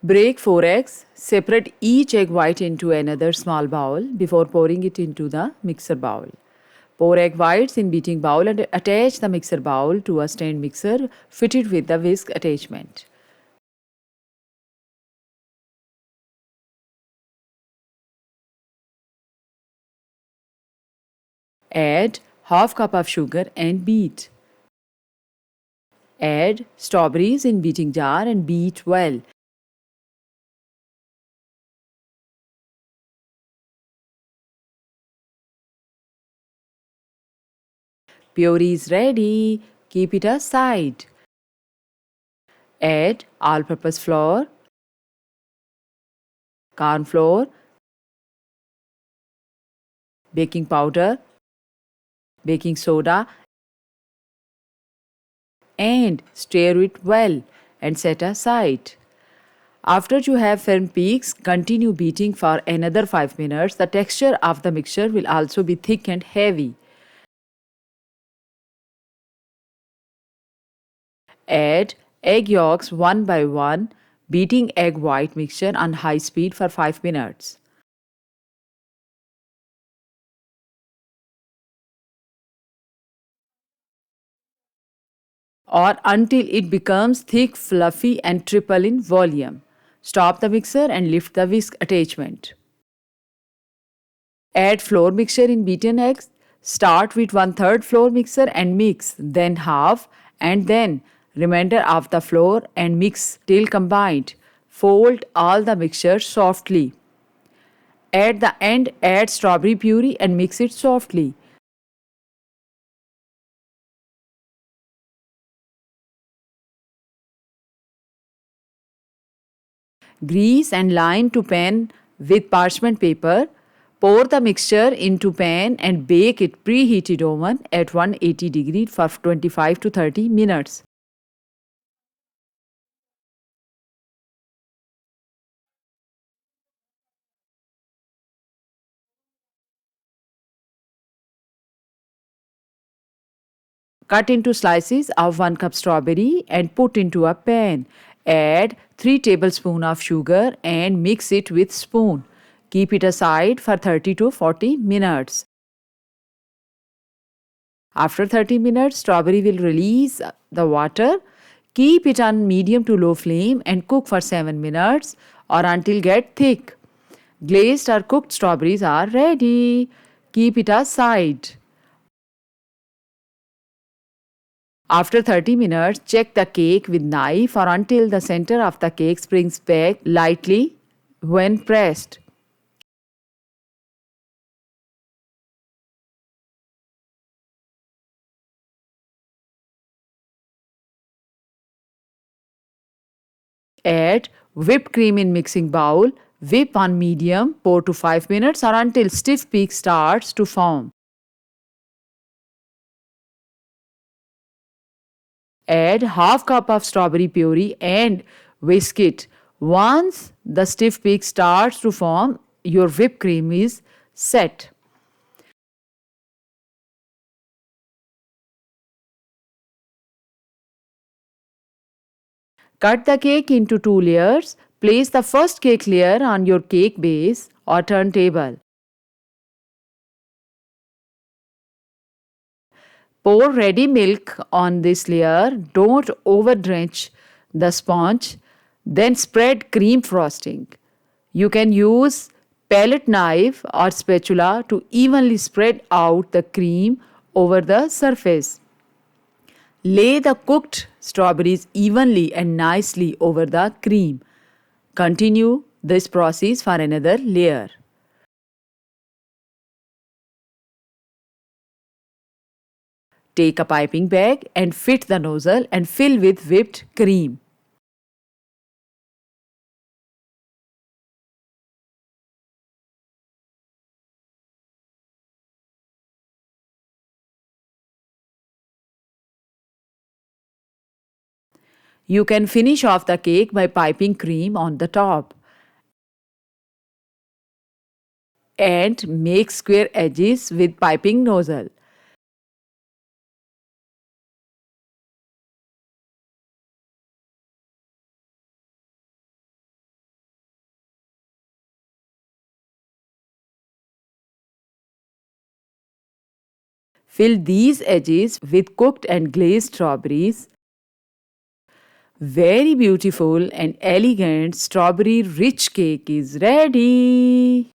Break 4 eggs. Separate each egg white into another small bowl before pouring it into the mixer bowl. Pour egg whites in beating bowl and attach the mixer bowl to a stand mixer fitted with the whisk attachment. Add half cup of sugar and beat. Add strawberries in beating jar and beat well. Puree is ready. Keep it aside. Add all-purpose flour, corn flour, baking powder, baking soda, and stir it well and set aside. After you have firm peaks, continue beating for another 5 minutes. The texture of the mixture will also be thick and heavy. Add egg yolks one by one, beating egg white mixture on high speed for 5 minutes. Or until it becomes thick, fluffy, and triple in volume. Stop the mixer and lift the whisk attachment. Add flour mixture in beaten eggs. Start with 1/3 flour mixture and mix, then half, and then remainder of the flour and mix till combined. Fold all the mixture softly. At the end, add strawberry puree and mix it softly. Grease and line to pan with parchment paper. Pour the mixture into pan and bake it preheated oven at 180 degrees for 25 to 30 minutes. Cut into slices of 1 cup strawberry and put into a pan. Add 3 tablespoons of sugar and mix it with spoon. Keep it aside for 30 to 40 minutes. After 30 minutes, strawberry will release the water. Keep it on medium to low flame and cook for 7 minutes or until get thick. Glazed or cooked strawberries are ready. Keep it aside. After 30 minutes, check the cake with knife or until the center of the cake springs back lightly when pressed. Add whipped cream in mixing bowl. Whip on medium 4 to 5 minutes or until stiff peak starts to form. Add half cup of strawberry puree and whisk it. Once the stiff peak starts to form, your whipped cream is set. Cut the cake into 2 layers. Place the first cake layer on your cake base or turntable. Pour ready milk on this layer. Don't overdrench the sponge. Then spread cream frosting. You can use palette knife or spatula to evenly spread out the cream over the surface. Lay the cooked strawberries evenly and nicely over the cream. Continue this process for another layer. Take a piping bag and fit the nozzle and fill with whipped cream. You can finish off the cake by piping cream on the top and make square edges with piping nozzle. Fill these edges with cooked and glazed strawberries. Very beautiful and elegant strawberry rich cake is ready.